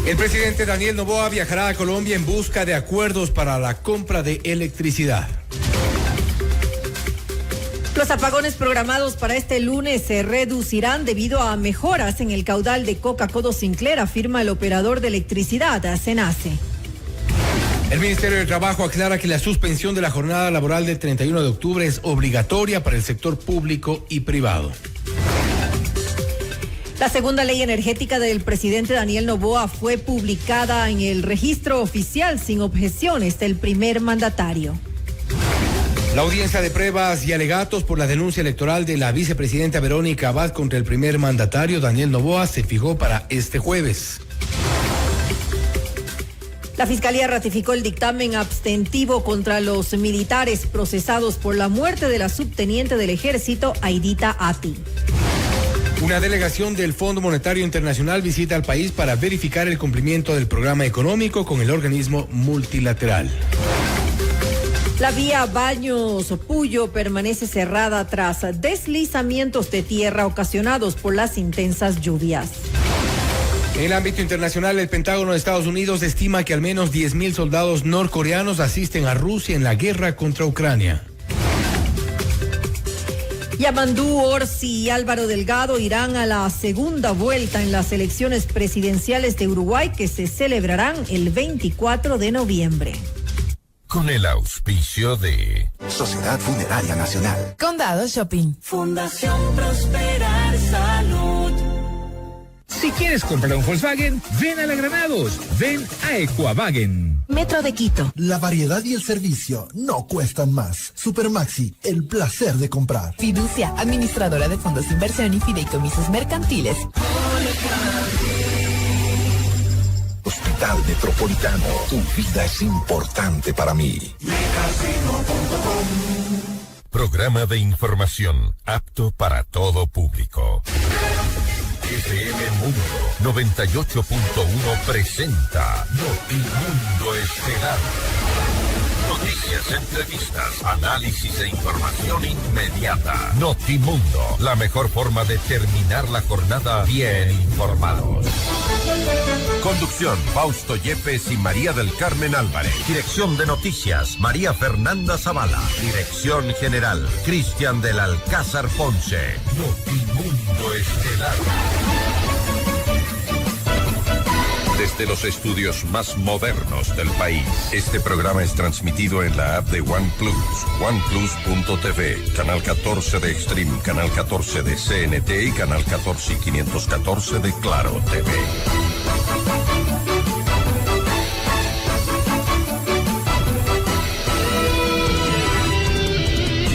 El presidente Daniel Noboa viajará a Colombia en busca de acuerdos para la compra de electricidad. Los apagones programados para este lunes se reducirán debido a mejoras en el caudal de Coca-Cola Sinclair, afirma el operador de electricidad, SENACE. El Ministerio de Trabajo aclara que la suspensión de la jornada laboral del 31 de octubre es obligatoria para el sector público y privado. La segunda ley energética del presidente Daniel Noboa fue publicada en el registro oficial sin objeciones del primer mandatario. La audiencia de pruebas y alegatos por la denuncia electoral de la vicepresidenta Verónica Abad contra el primer mandatario Daniel Noboa se fijó para este jueves. La Fiscalía ratificó el dictamen abstentivo contra los militares procesados por la muerte de la subteniente del Ejército, Aidita Ati. Una delegación del Fondo Monetario Internacional visita al país para verificar el cumplimiento del programa económico con el organismo multilateral. La vía Baños-Puyo permanece cerrada tras deslizamientos de tierra ocasionados por las intensas lluvias. En el ámbito internacional, el Pentágono de Estados Unidos estima que al menos 10.000 soldados norcoreanos asisten a Rusia en la guerra contra Ucrania. Yamandú Orsi y Álvaro Delgado irán a la segunda vuelta en las elecciones presidenciales de Uruguay que se celebrarán el 24 de noviembre. Con el auspicio de Sociedad Funeraria Nacional, Condado Shopping, Fundación Prosperar Salud. Si quieres comprar un Volkswagen, ven a la Granados, ven a Equavagen. Metro de Quito. La variedad y el servicio no cuestan más. Supermaxi, el placer de comprar. Fiducia, administradora de fondos de inversión y fideicomisos mercantiles. Hospital Metropolitano, tu vida es importante para mí. Programa de información apto para todo público. FM Mundo 98.1 presenta Notimundo Estelar. Noticias, entrevistas, análisis e información inmediata. Notimundo, la mejor forma de terminar la jornada bien informados. Conducción, Fausto Yepes y María del Carmen Álvarez. Dirección de noticias, María Fernanda Zavala. Dirección general, Cristian del Alcázar Ponce. Notimundo Estelar. Desde los estudios más modernos del país, este programa es transmitido en la app de OnePlus, oneplus.tv, canal 14 de Extreme, canal 14 de CNT y canal 14 y 514 de Claro TV.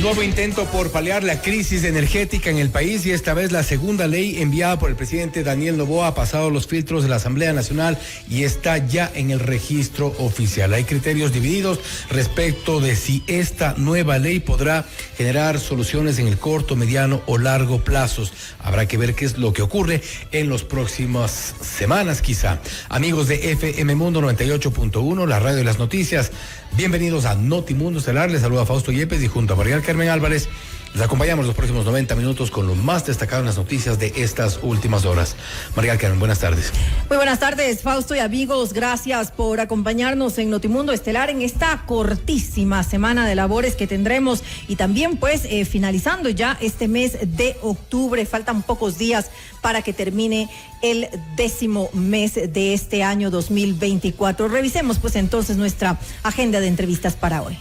Nuevo intento por paliar la crisis energética en el país y esta vez la segunda ley enviada por el presidente Daniel Noboa ha pasado los filtros de la Asamblea Nacional y está ya en el registro oficial. Hay criterios divididos respecto de si esta nueva ley podrá generar soluciones en el corto, mediano o largo plazos. Habrá que ver qué es lo que ocurre en las próximas semanas quizá. Amigos de FM Mundo 98.1, la radio de las noticias, bienvenidos a Notimundo Estelar. Les saluda Fausto Yepes y junto a María Carmen Álvarez les acompañamos los próximos 90 minutos con lo más destacado en las noticias de estas últimas horas. María Carmen, buenas tardes. Muy buenas tardes, Fausto y amigos. Gracias por acompañarnos en Notimundo Estelar en esta cortísima semana de labores que tendremos y también pues finalizando ya este mes de octubre. Faltan pocos días para que termine el 10º mes de este año 2024. Revisemos pues entonces nuestra agenda de entrevistas para hoy.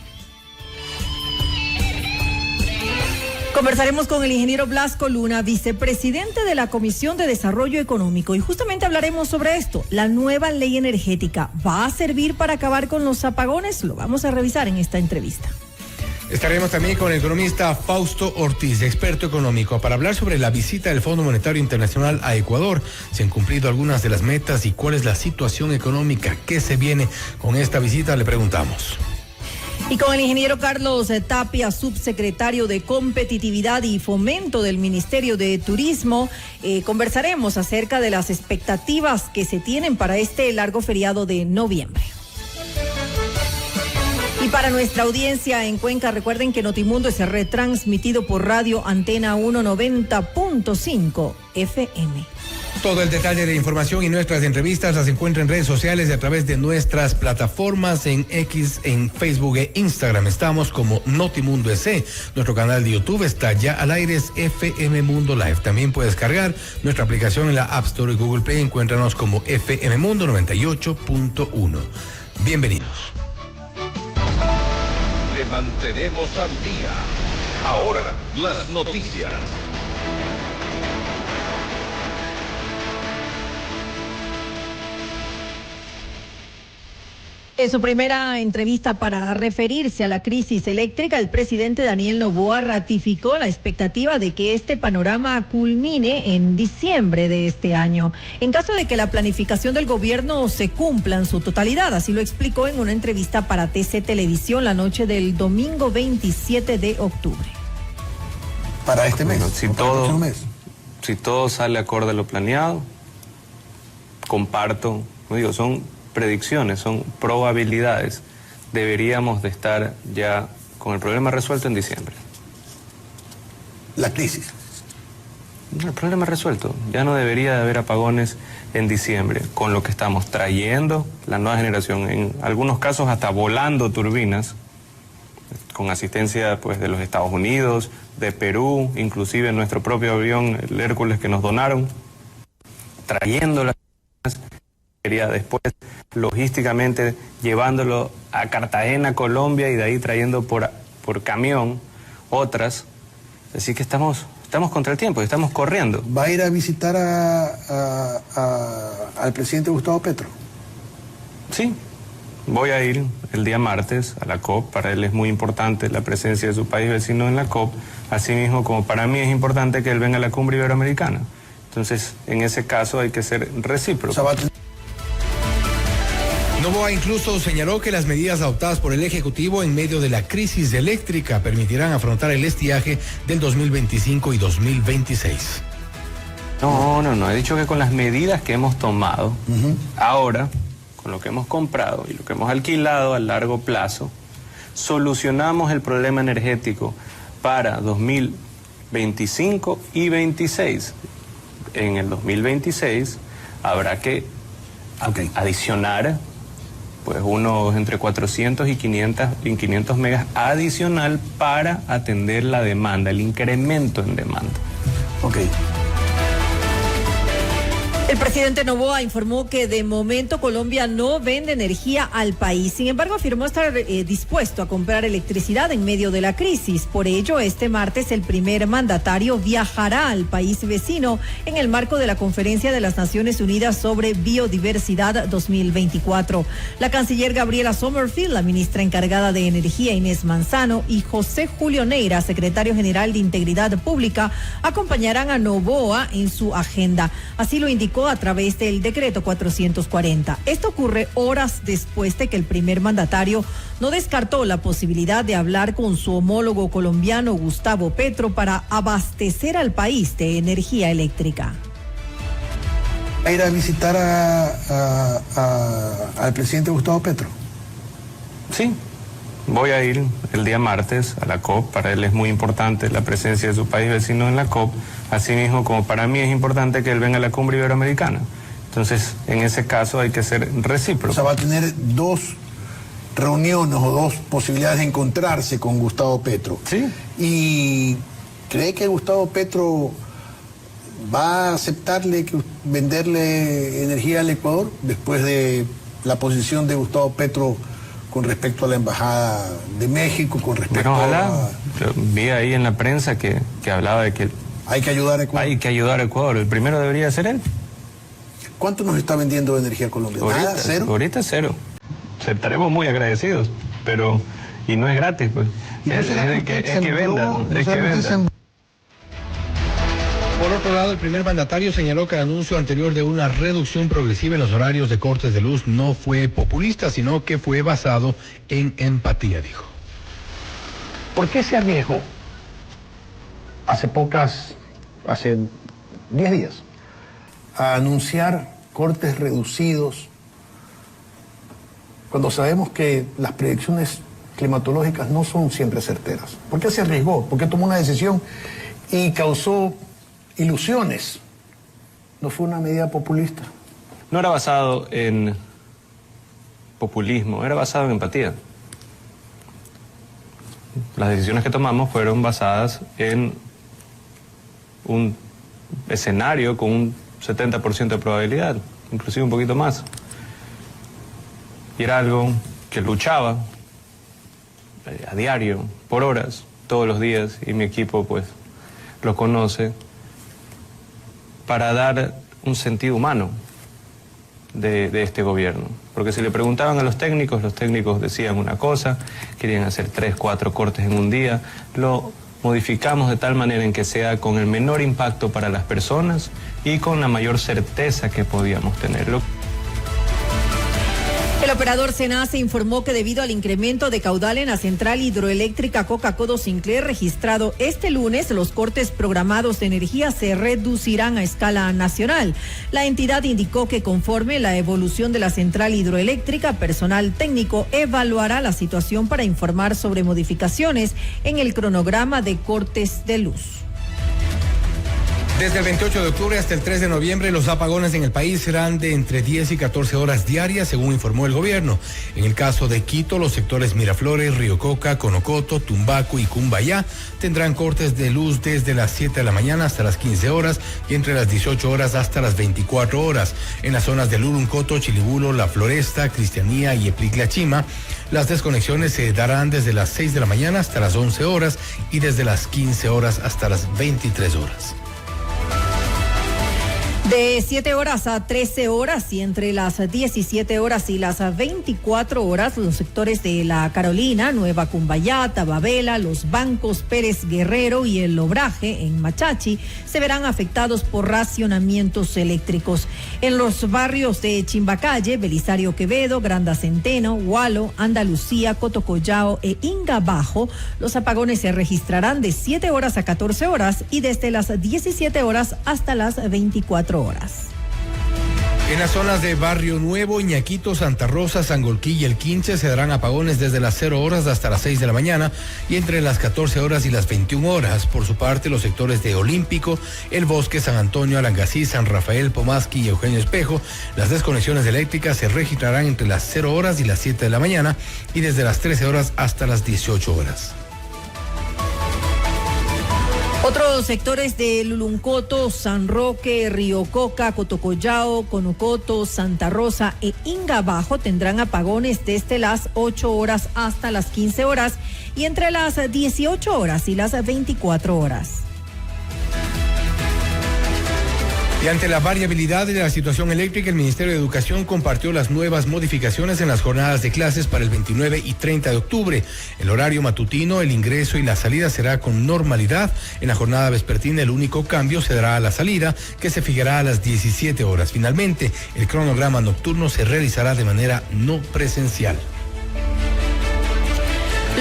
Conversaremos con el ingeniero Blasco Luna, vicepresidente de la Comisión de Desarrollo Económico, y justamente hablaremos sobre esto. ¿La nueva ley energética va a servir para acabar con los apagones? Lo vamos a revisar en esta entrevista. Estaremos también con el economista Fausto Ortiz, experto económico, para hablar sobre la visita del Fondo Monetario Internacional a Ecuador. ¿Se han cumplido algunas de las metas y cuál es la situación económica que se viene con esta visita? Le preguntamos. Y con el ingeniero Carlos Tapia, subsecretario de Competitividad y Fomento del Ministerio de Turismo, conversaremos acerca de las expectativas que se tienen para este largo feriado de noviembre. Y para nuestra audiencia en Cuenca, recuerden que Notimundo es retransmitido por Radio Antena 190.5 FM. Todo el detalle de la información y nuestras entrevistas las encuentra en redes sociales y a través de nuestras plataformas en X, en Facebook e Instagram. Estamos como Notimundo EC. Nuestro canal de YouTube está ya al aire, es FM Mundo Live. También puedes cargar nuestra aplicación en la App Store y Google Play. Encuéntranos como FM Mundo 98.1. Bienvenidos. Le mantenemos al día. Ahora, las noticias. En su primera entrevista para referirse a la crisis eléctrica, el presidente Daniel Noboa ratificó la expectativa de que este panorama culmine en diciembre de este año, en caso de que la planificación del gobierno se cumpla en su totalidad. Así lo explicó en una entrevista para TC Televisión la noche del domingo 27 de octubre. Para este mes, bueno, si todo sale acorde a lo planeado, comparto, no digo, son predicciones, son probabilidades. Deberíamos de estar ya con el problema resuelto en diciembre. La crisis. El problema resuelto. Ya no debería de haber apagones en diciembre, con lo que estamos trayendo la nueva generación, en algunos casos hasta volando turbinas, con asistencia pues de los Estados Unidos, de Perú, inclusive nuestro propio avión, el Hércules que nos donaron, trayendo las después logísticamente llevándolo a Cartagena, Colombia, y de ahí trayendo por camión otras. Así que estamos contra el tiempo, estamos corriendo. ¿Va a ir a visitar al presidente Gustavo Petro? Sí, voy a ir el día martes a la COP. Para él es muy importante la presencia de su país vecino en la COP, así mismo como para mí es importante que él venga a la cumbre iberoamericana. Entonces, en ese caso hay que ser recíproco. Noboa incluso señaló que las medidas adoptadas por el Ejecutivo en medio de la crisis eléctrica permitirán afrontar el estiaje del 2025 y 2026. No, he dicho que con las medidas que hemos tomado, ahora, con lo que hemos comprado y lo que hemos alquilado a largo plazo, solucionamos el problema energético para 2025 y 26. En el 2026 habrá que adicionar pues unos entre 400 y 500 megas adicional para atender la demanda, el incremento en demanda. El presidente Noboa informó que de momento Colombia no vende energía al país. Sin embargo, afirmó estar dispuesto a comprar electricidad en medio de la crisis. Por ello, este martes el primer mandatario viajará al país vecino en el marco de la Conferencia de las Naciones Unidas sobre Biodiversidad 2024. La canciller Gabriela Sommerfield, la ministra encargada de Energía Inés Manzano y José Julio Neira, secretario general de Integridad Pública, acompañarán a Noboa en su agenda. Así lo indicó a través del decreto 440. Esto ocurre horas después de que el primer mandatario no descartó la posibilidad de hablar con su homólogo colombiano Gustavo Petro para abastecer al país de energía eléctrica. ¿Va a ir a visitar al presidente Gustavo Petro? Sí, voy a ir el día martes a la COP. Para él es muy importante la presencia de su país vecino en la COP, así mismo como para mí es importante que él venga a la cumbre iberoamericana. Entonces, en ese caso hay que ser recíproco. O sea, va a tener dos reuniones o dos posibilidades de encontrarse con Gustavo Petro. Sí. ¿Y cree que Gustavo Petro va a aceptarle venderle energía al Ecuador después de la posición de Gustavo Petro con respecto a la Embajada de México, con respecto vi ahí en la prensa que hablaba de que hay que ayudar a Ecuador? Hay que ayudar a Ecuador. El primero debería ser él. ¿Cuánto nos está vendiendo de energía Colombia? ¿Nada? ¿Cero? Ahorita cero. Estaremos muy agradecidos, pero y no es gratis, pues. Es que vendan. Por otro lado, el primer mandatario señaló que el anuncio anterior de una reducción progresiva en los horarios de cortes de luz no fue populista, sino que fue basado en empatía, dijo. ¿Por qué se arriesgó hace 10 días a anunciar cortes reducidos cuando sabemos que las predicciones climatológicas no son siempre certeras? ¿Por qué se arriesgó? ¿Por qué tomó una decisión y causó ilusiones No fue una medida populista. No era basado en populismo, era basado en empatía. Las decisiones que tomamos fueron basadas en un escenario con un 70% de probabilidad, inclusive un poquito más. Y era algo que luchaba a diario, por horas, todos los días, y mi equipo pues lo conoce, para dar un sentido humano de este gobierno. Porque si le preguntaban a los técnicos decían una cosa, querían hacer 3, 4 cortes en un día. Lo modificamos de tal manera en que sea con el menor impacto para las personas y con la mayor certeza que podíamos tenerlo. El operador SENACE informó que debido al incremento de caudal en la central hidroeléctrica Coca-Codo Sinclair registrado este lunes, los cortes programados de energía se reducirán a escala nacional. La entidad indicó que conforme la evolución de la central hidroeléctrica, personal técnico evaluará la situación para informar sobre modificaciones en el cronograma de cortes de luz. Desde el 28 de octubre hasta el 3 de noviembre, los apagones en el país serán de entre 10 y 14 horas diarias, según informó el gobierno. En el caso de Quito, los sectores Miraflores, Río Coca, Conocoto, Tumbaco y Cumbayá tendrán cortes de luz desde las 7 de la mañana hasta las 15 horas y entre las 18 horas hasta las 24 horas. En las zonas de Luruncoto, Chilibulo, La Floresta, Cristianía y Epliclachima, las desconexiones se darán desde las 6 de la mañana hasta las 11 horas y desde las 15 horas hasta las 23 horas. De 7 horas a 13 horas y entre las 17 horas y las 24 horas, los sectores de La Carolina, Nueva Cumbayá, Tababela, Los Bancos, Pérez Guerrero y El Obraje en Machachi se verán afectados por racionamientos eléctricos. En los barrios de Chimbacalle, Belisario Quevedo, Granda Centeno, Hualo, Andalucía, Cotocollao e Inga Bajo, los apagones se registrarán de 7 horas a 14 horas y desde las 17 horas hasta las 24 horas. En las zonas de Barrio Nuevo, Iñaquito, Santa Rosa, Sangolquí y El Quince se darán apagones desde las 0 horas hasta las 6 de la mañana y entre las 14 horas y las 21 horas. Por su parte, los sectores de Olímpico, El Bosque, San Antonio, Alangasí, San Rafael, Pomasqui y Eugenio Espejo, las desconexiones eléctricas se registrarán entre las 0 horas y las 7 de la mañana y desde las 13 horas hasta las 18 horas. Otros sectores de Luluncoto, San Roque, Río Coca, Cotocollao, Conocoto, Santa Rosa e Inga Bajo tendrán apagones desde las 8 horas hasta las 15 horas y entre las 18 horas y las 24 horas. Y ante la variabilidad de la situación eléctrica, el Ministerio de Educación compartió las nuevas modificaciones en las jornadas de clases para el 29 y 30 de octubre. El horario matutino, el ingreso y la salida será con normalidad. En la jornada vespertina, el único cambio se dará a la salida, que se fijará a las 17 horas. Finalmente, el cronograma nocturno se realizará de manera no presencial.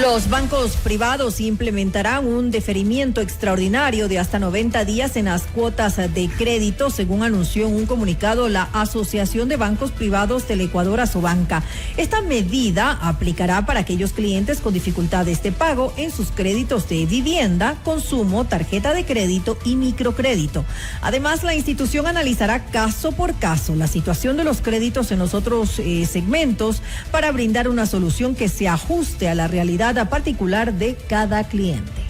Los bancos privados implementarán un deferimiento extraordinario de hasta 90 días en las cuotas de crédito, según anunció en un comunicado la Asociación de Bancos Privados del Ecuador, Asobanca. Esta medida aplicará para aquellos clientes con dificultades de pago en sus créditos de vivienda, consumo, tarjeta de crédito y microcrédito. Además, la institución analizará caso por caso la situación de los créditos en los otros segmentos para brindar una solución que se ajuste a la realidad particular de cada cliente.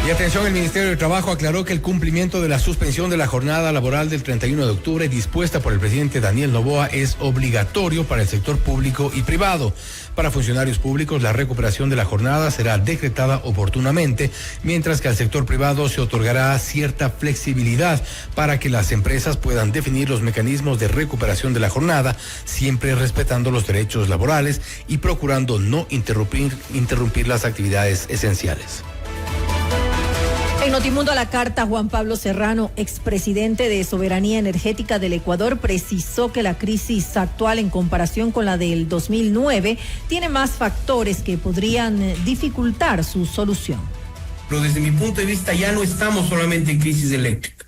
Y atención, el Ministerio de Trabajo aclaró que el cumplimiento de la suspensión de la jornada laboral del 31 de octubre dispuesta por el presidente Daniel Noboa es obligatorio para el sector público y privado. Para funcionarios públicos, la recuperación de la jornada será decretada oportunamente, mientras que al sector privado se otorgará cierta flexibilidad para que las empresas puedan definir los mecanismos de recuperación de la jornada, siempre respetando los derechos laborales y procurando no interrumpir las actividades esenciales. En Notimundo a la carta, Juan Pablo Serrano, expresidente de Soberanía Energética del Ecuador, precisó que la crisis actual en comparación con la del 2009 tiene más factores que podrían dificultar su solución. Pero desde mi punto de vista ya no estamos solamente en crisis eléctrica.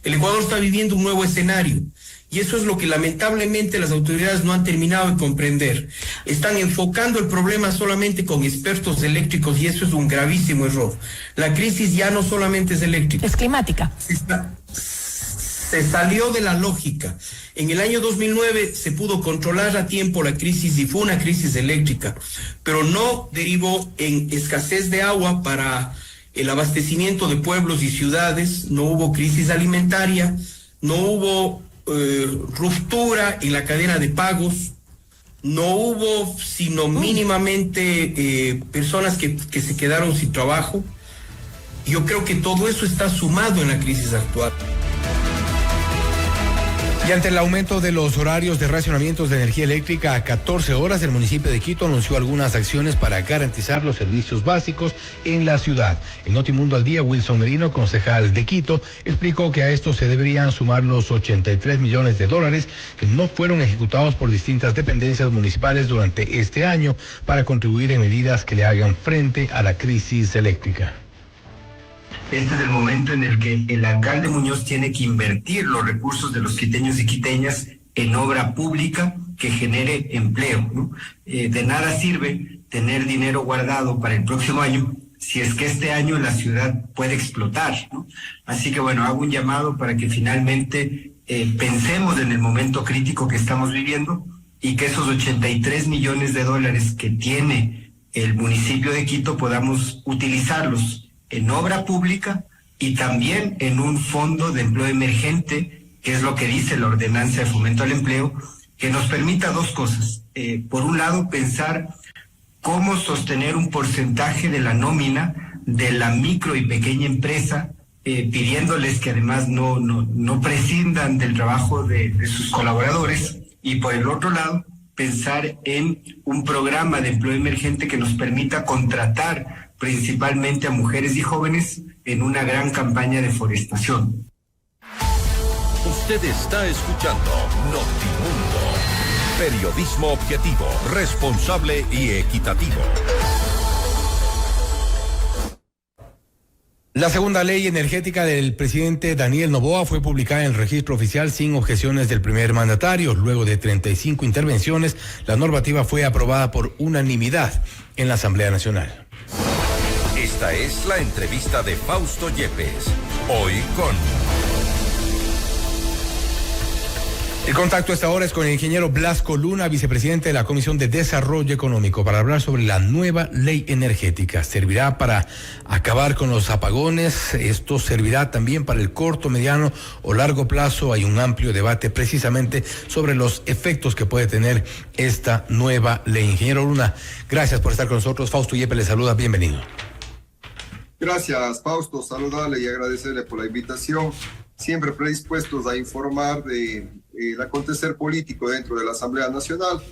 El Ecuador está viviendo un nuevo escenario y eso es lo que lamentablemente las autoridades no han terminado de comprender. Están enfocando el problema solamente con expertos eléctricos y eso es un gravísimo error. La crisis ya no solamente es eléctrica. Es climática. se salió de la lógica. En el año 2009 se pudo controlar a tiempo la crisis y fue una crisis eléctrica, pero no derivó en escasez de agua para el abastecimiento de pueblos y ciudades, no hubo crisis alimentaria, no hubo ruptura en la cadena de pagos, no hubo sino mínimamente personas que se quedaron sin trabajo. Yo creo que todo eso está sumado en la crisis actual. Y ante el aumento de los horarios de racionamientos de energía eléctrica a 14 horas, el municipio de Quito anunció algunas acciones para garantizar los servicios básicos en la ciudad. En Notimundo al Día, Wilson Merino, concejal de Quito, explicó que a esto se deberían sumar los 83 millones de dólares que no fueron ejecutados por distintas dependencias municipales durante este año para contribuir en medidas que le hagan frente a la crisis eléctrica. Este es el momento en el que el alcalde Muñoz tiene que invertir los recursos de los quiteños y quiteñas en obra pública que genere empleo, ¿no? De nada sirve tener dinero guardado para el próximo año si es que este año la ciudad puede explotar, ¿no? Así que bueno, hago un llamado para que finalmente pensemos en el momento crítico que estamos viviendo y que esos 83 millones de dólares que tiene el municipio de Quito podamos utilizarlos en obra pública y también en un fondo de empleo emergente, que es lo que dice la ordenanza de fomento al empleo, que nos permita dos cosas. Por un lado, pensar cómo sostener un porcentaje de la nómina de la micro y pequeña empresa, pidiéndoles que además no prescindan del trabajo de sus colaboradores, y por el otro lado, pensar en un programa de empleo emergente que nos permita contratar principalmente a mujeres y jóvenes en una gran campaña de forestación. Usted está escuchando Notimundo. Periodismo objetivo, responsable y equitativo. La segunda ley energética del presidente Daniel Noboa fue publicada en el registro oficial sin objeciones del primer mandatario. Luego de 35 intervenciones, la normativa fue aprobada por unanimidad en la Asamblea Nacional. Esta es la entrevista de Fausto Yepes. Hoy con... El contacto a esta hora es con el ingeniero Blasco Luna, vicepresidente de la Comisión de Desarrollo Económico, para hablar sobre la nueva ley energética. ¿Servirá para acabar con los apagones? ¿Esto servirá también para el corto, mediano o largo plazo? Hay un amplio debate precisamente sobre los efectos que puede tener esta nueva ley. Ingeniero Luna, gracias por estar con nosotros. Fausto Yepes le saluda, bienvenido. Gracias, Fausto. Saludarle y agradecerle por la invitación. Siempre predispuestos a informar de el acontecer político dentro de la Asamblea Nacional.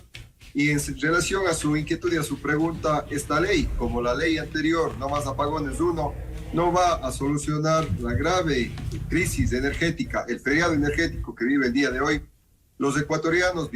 Y en relación a su inquietud y a su pregunta, esta ley, como la ley anterior, No Más Apagones 1, no va a solucionar la grave crisis energética, el feriado energético que vive el día de hoy. Los ecuatorianos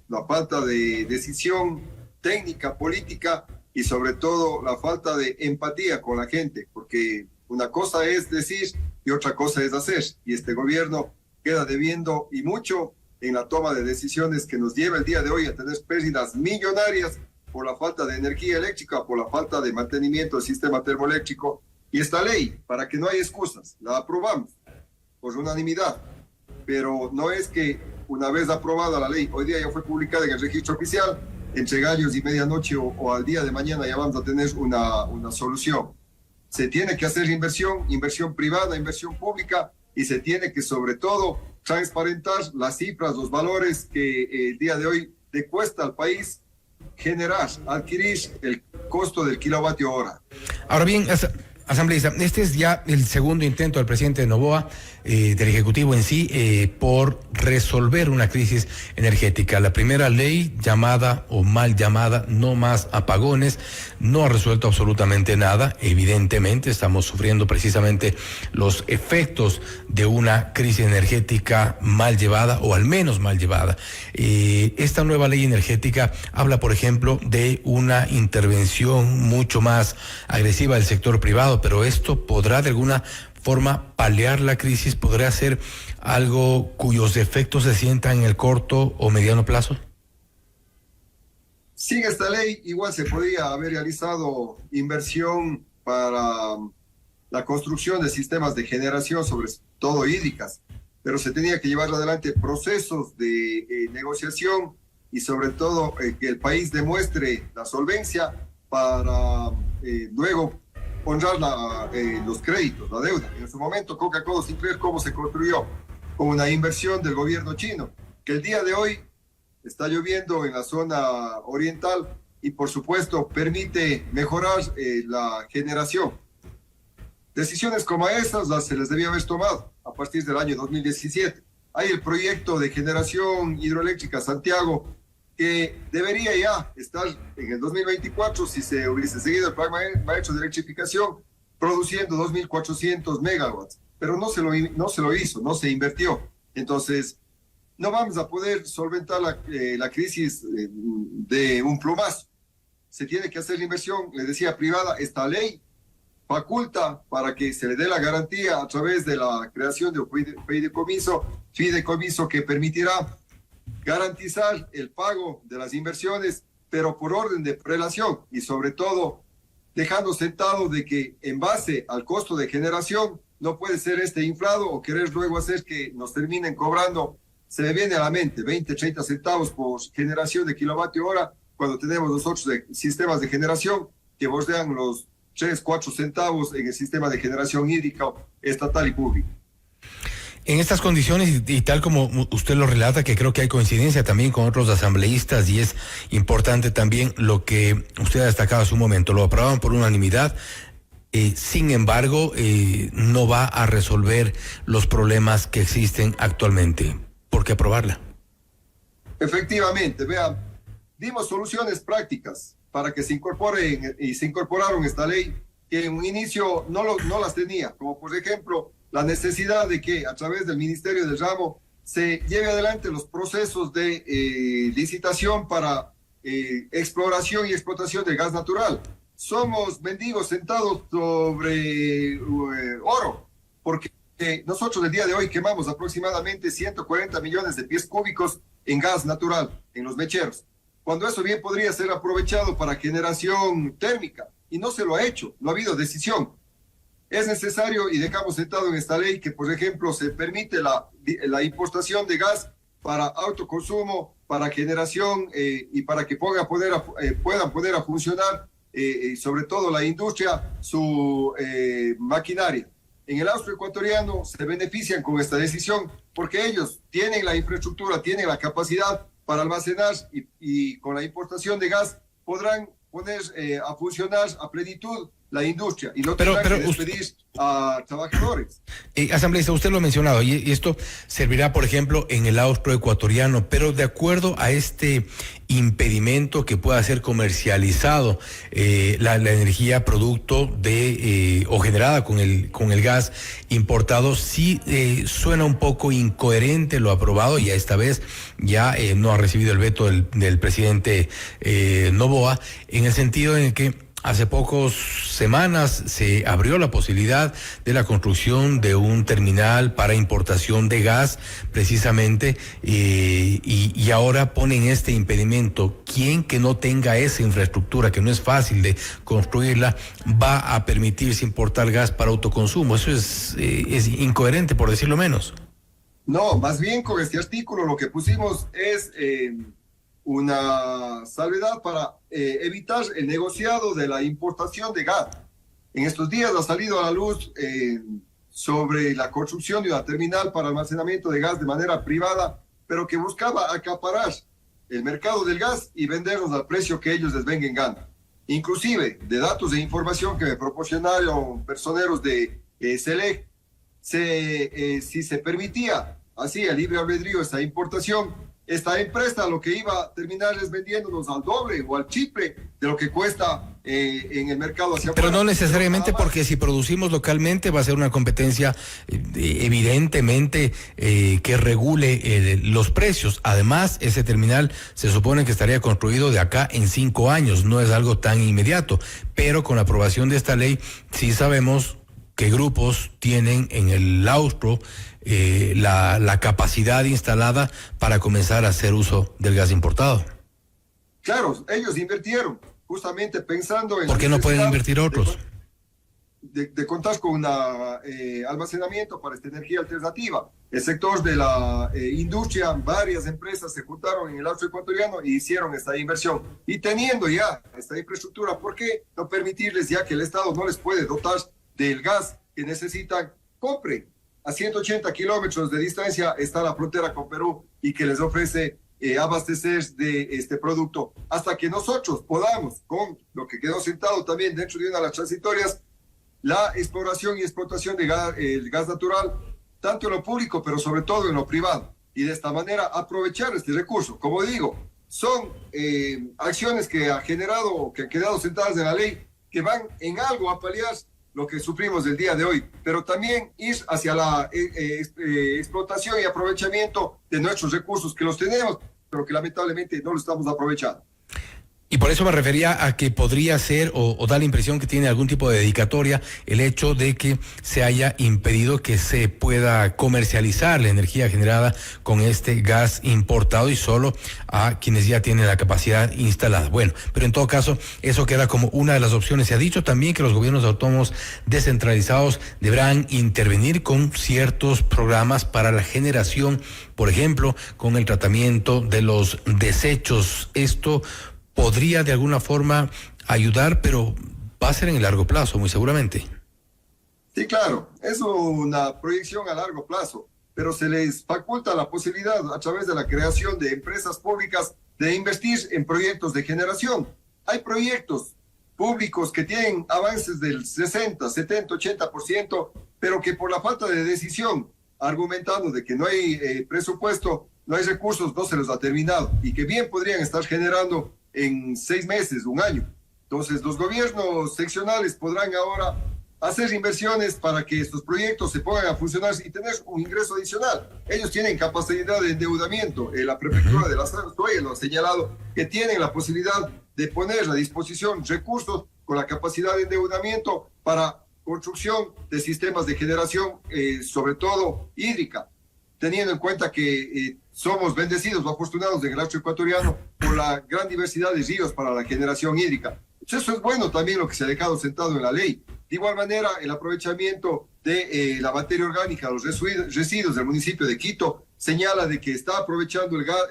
la falta de decisión técnica, política y sobre todo la falta de empatía con la gente, porque una cosa es decir y otra cosa es hacer, y este gobierno queda debiendo y mucho en la toma de decisiones que nos lleva el día de hoy a tener pérdidas millonarias por la falta de energía eléctrica, por la falta de mantenimiento del sistema termoeléctrico. Y esta ley, para que no haya excusas, la aprobamos por unanimidad, pero no es que una vez aprobada la ley, hoy día ya fue publicada en el registro oficial, entre gallos y medianoche o al día de mañana ya vamos a tener una solución. Se tiene que hacer inversión privada, inversión pública, y se tiene que sobre todo transparentar las cifras, los valores que el día de hoy le cuesta al país adquirir el costo del kilovatio hora. Ahora bien, asambleísta, este es ya el segundo intento del presidente Noboa, del Ejecutivo en sí, por resolver una crisis energética. La primera ley, llamada o mal llamada No Más Apagones, no ha resuelto absolutamente nada. Evidentemente estamos sufriendo precisamente los efectos de una crisis energética mal llevada, o al menos mal llevada. Esta nueva ley energética habla, por ejemplo, de una intervención mucho más agresiva del sector privado, pero esto podrá de alguna forma paliar la crisis, podrá ser algo cuyos efectos se sientan en el corto o mediano plazo. Sin esta ley igual se podría haber realizado inversión para la construcción de sistemas de generación, sobre todo hídricas, pero se tenía que llevar adelante procesos de negociación y sobre todo que el país demuestre la solvencia para luego honrar los créditos, la deuda. En su momento Coca-Cola Sinclair, ¿cómo se construyó? Con una inversión del gobierno chino, que el día de hoy está lloviendo en la zona oriental y por supuesto permite mejorar la generación. Decisiones como esas se les debía haber tomado a partir del año 2017. Hay el proyecto de generación hidroeléctrica Santiago, que debería ya estar en el 2024, si se hubiese seguido el plan maestro de electrificación, produciendo 2.400 megawatts, pero no se lo hizo, no se invirtió. Entonces, no vamos a poder solventar la crisis de un plumazo. Se tiene que hacer la inversión, les decía, privada. Esta ley faculta para que se le dé la garantía a través de la creación de un fideicomiso que permitirá garantizar el pago de las inversiones, pero por orden de prelación y sobre todo dejando sentado de que en base al costo de generación no puede ser inflado o querer luego hacer que nos terminen cobrando, se me viene a la mente, 20, 30 centavos por generación de kilovatio hora, cuando tenemos nosotros sistemas de generación que bordean los 3, 4 centavos en el sistema de generación hídrica estatal y pública. En estas condiciones, y tal como usted lo relata, que creo que hay coincidencia también con otros asambleístas, y es importante también lo que usted ha destacado hace un momento, lo aprobaron por unanimidad, sin embargo, no va a resolver los problemas que existen actualmente. ¿Por qué aprobarla? Efectivamente, vean, dimos soluciones prácticas para que se incorporen, y se incorporaron esta ley, que en un inicio no las tenía, como por ejemplo la necesidad de que a través del Ministerio del Ramo se lleve adelante los procesos de licitación para exploración y explotación de gas natural. Somos mendigos sentados sobre oro, porque nosotros el día de hoy quemamos aproximadamente 140 millones de pies cúbicos en gas natural, en los mecheros, cuando eso bien podría ser aprovechado para generación térmica, y no se lo ha hecho, no ha habido decisión. Es necesario, y dejamos sentado en esta ley, que por ejemplo se permite la importación de gas para autoconsumo, para generación y para que puedan poner a funcionar, sobre todo la industria, su maquinaria. En el austroecuatoriano se benefician con esta decisión porque ellos tienen la infraestructura, tienen la capacidad para almacenar y con la importación de gas podrán poner a funcionar a plenitud la industria y no tendrán que despedir a trabajadores. Asambleísta, usted lo ha mencionado y esto servirá, por ejemplo, en el austro-ecuatoriano, pero de acuerdo a este impedimento que pueda ser comercializado la energía producto de o generada con el gas importado, sí suena un poco incoherente lo aprobado, y esta vez ya no ha recibido el veto del presidente Noboa, en el sentido en el que hace pocas semanas se abrió la posibilidad de la construcción de un terminal para importación de gas, precisamente, y ahora ponen este impedimento. ¿Quién que no tenga esa infraestructura, que no es fácil de construirla, va a permitirse importar gas para autoconsumo? Eso es incoherente, por decirlo menos. No, más bien con este artículo lo que pusimos es una salvedad para evitar el negociado de la importación de gas. En estos días ha salido a la luz sobre la construcción de una terminal para almacenamiento de gas de manera privada, pero que buscaba acaparar el mercado del gas y vendernos al precio que ellos les vengan gana. Inclusive, de datos de información que me proporcionaron personeros de SELEC, si se permitía así a libre albedrío esta importación, esta empresa lo que iba a terminar es vendiéndonos al doble o al triple de lo que cuesta en el mercado hacia afuera. Pero no necesariamente, porque si producimos localmente va a ser una competencia evidentemente que regule los precios. Además, ese terminal se supone que estaría construido de acá en 5 años, no es algo tan inmediato, pero con la aprobación de esta ley sí sabemos que grupos tienen en el austro la capacidad instalada para comenzar a hacer uso del gas importado. Claro, ellos invirtieron justamente pensando en... ¿Por qué no pueden invertir otros? de contar con un almacenamiento para esta energía alternativa. El sector de la industria, varias empresas se juntaron en el astro ecuatoriano y hicieron esta inversión. Y teniendo ya esta infraestructura, ¿por qué no permitirles, ya que el Estado no les puede dotar del gas que necesitan, compren? A 180 kilómetros de distancia está la frontera con Perú y que les ofrece abastecer de este producto hasta que nosotros podamos, con lo que quedó sentado también dentro de una de las transitorias, la exploración y explotación de el gas natural, tanto en lo público, pero sobre todo en lo privado. Y de esta manera aprovechar este recurso. Como digo, son acciones que ha generado, que han quedado sentadas en la ley, que van en algo a paliar lo que sufrimos el día de hoy, pero también ir hacia la explotación y aprovechamiento de nuestros recursos que los tenemos, pero que lamentablemente no lo estamos aprovechando. Y por eso me refería a que podría ser o da la impresión que tiene algún tipo de dedicatoria el hecho de que se haya impedido que se pueda comercializar la energía generada con este gas importado y solo a quienes ya tienen la capacidad instalada. Bueno, pero en todo caso eso queda como una de las opciones. Se ha dicho también que los gobiernos autónomos descentralizados deberán intervenir con ciertos programas para la generación, por ejemplo, con el tratamiento de los desechos. Esto podría de alguna forma ayudar, pero va a ser en el largo plazo, muy seguramente. Sí, claro, es una proyección a largo plazo, pero se les faculta la posibilidad a través de la creación de empresas públicas de investir en proyectos de generación. Hay proyectos públicos que tienen avances del 60, 70, 80%, pero que por la falta de decisión, argumentando de que no hay presupuesto, no hay recursos, no se los ha terminado, y que bien podrían estar generando en 6 meses, un año. Entonces, los gobiernos seccionales podrán ahora hacer inversiones para que estos proyectos se pongan a funcionar y tener un ingreso adicional. Ellos tienen capacidad de endeudamiento. La prefectura de la Soya lo ha señalado, que tienen la posibilidad de poner a disposición recursos con la capacidad de endeudamiento para construcción de sistemas de generación, sobre todo hídrica, teniendo en cuenta que somos bendecidos o afortunados en el astro ecuatoriano por la gran diversidad de ríos para la generación hídrica. Eso es bueno también lo que se ha dejado sentado en la ley. De igual manera, el aprovechamiento de la materia orgánica, los residuos del municipio de Quito, señala de que está aprovechando el gas,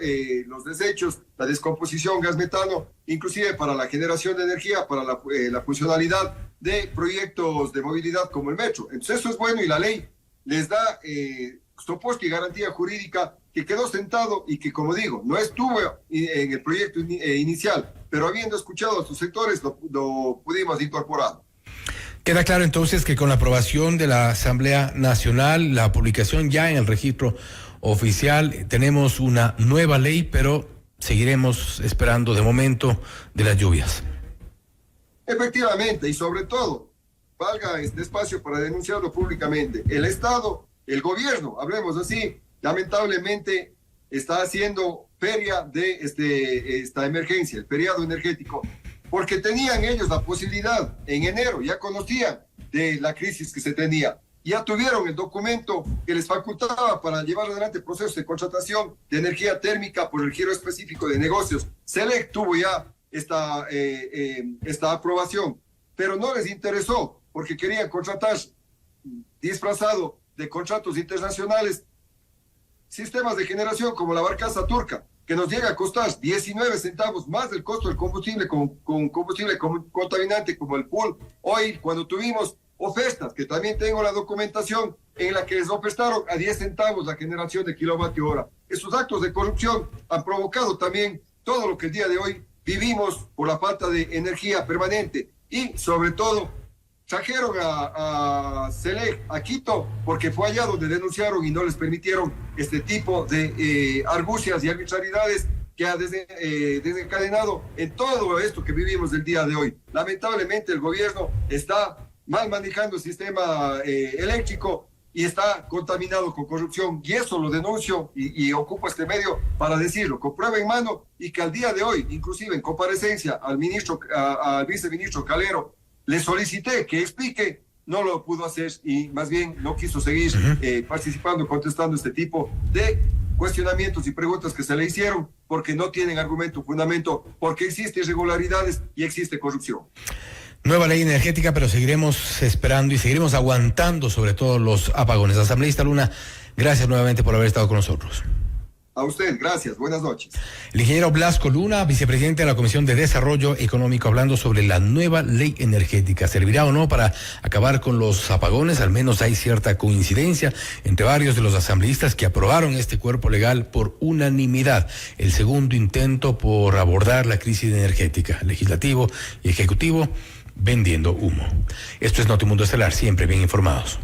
los desechos, la descomposición, gas metano, inclusive para la generación de energía, para la funcionalidad de proyectos de movilidad como el metro. Entonces eso es bueno y la ley les da soporte y garantía jurídica que quedó sentado y que, como digo, no estuvo en el proyecto inicial, pero habiendo escuchado a sus sectores lo pudimos incorporar. Queda claro entonces que con la aprobación de la Asamblea Nacional, la publicación ya en el registro oficial, tenemos una nueva ley, pero seguiremos esperando de momento de las lluvias. Efectivamente, y sobre todo, valga este espacio para denunciarlo públicamente. El Estado, el gobierno, hablemos así, lamentablemente está haciendo feria de esta emergencia, el feriado energético, porque tenían ellos la posibilidad en enero, ya conocían de la crisis que se tenía, ya tuvieron el documento que les facultaba para llevar adelante procesos de contratación de energía térmica por el giro específico de negocios. Selec tuvo ya esta aprobación, pero no les interesó porque querían contratar, disfrazado de contratos internacionales, sistemas de generación como la barcaza turca, que nos llega a costar 19 centavos más del costo del combustible con combustible contaminante como el pool oil, cuando tuvimos ofertas, que también tengo la documentación en la que les ofertaron a 10 centavos la generación de kilovatio hora. Esos actos de corrupción han provocado también todo lo que el día de hoy vivimos por la falta de energía permanente y sobre todo trajeron a Selec a Quito porque fue allá donde denunciaron y no les permitieron este tipo de argucias y arbitrariedades que ha desencadenado en todo esto que vivimos del día de hoy. Lamentablemente el gobierno está mal manejando el sistema eléctrico y está contaminado con corrupción, y eso lo denuncio y ocupo este medio para decirlo, con prueba en mano, y que al día de hoy, inclusive en comparecencia al viceministro Calero, le solicité que explique, no lo pudo hacer y más bien no quiso seguir participando, contestando este tipo de cuestionamientos y preguntas que se le hicieron porque no tienen argumento, fundamento, porque existen irregularidades y existe corrupción. Nueva ley energética, pero seguiremos esperando y seguiremos aguantando sobre todo los apagones. Asambleísta Luna, gracias nuevamente por haber estado con nosotros. A usted, gracias. Buenas noches. El ingeniero Blasco Luna, vicepresidente de la Comisión de Desarrollo Económico, hablando sobre la nueva ley energética. ¿Servirá o no para acabar con los apagones? Al menos hay cierta coincidencia entre varios de los asambleístas que aprobaron este cuerpo legal por unanimidad. El segundo intento por abordar la crisis energética, legislativo y ejecutivo, vendiendo humo. Esto es Notimundo Estelar, siempre bien informados.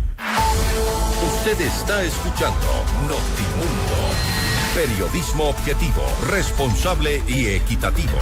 Usted está escuchando Notimundo. Periodismo objetivo, responsable y equitativo.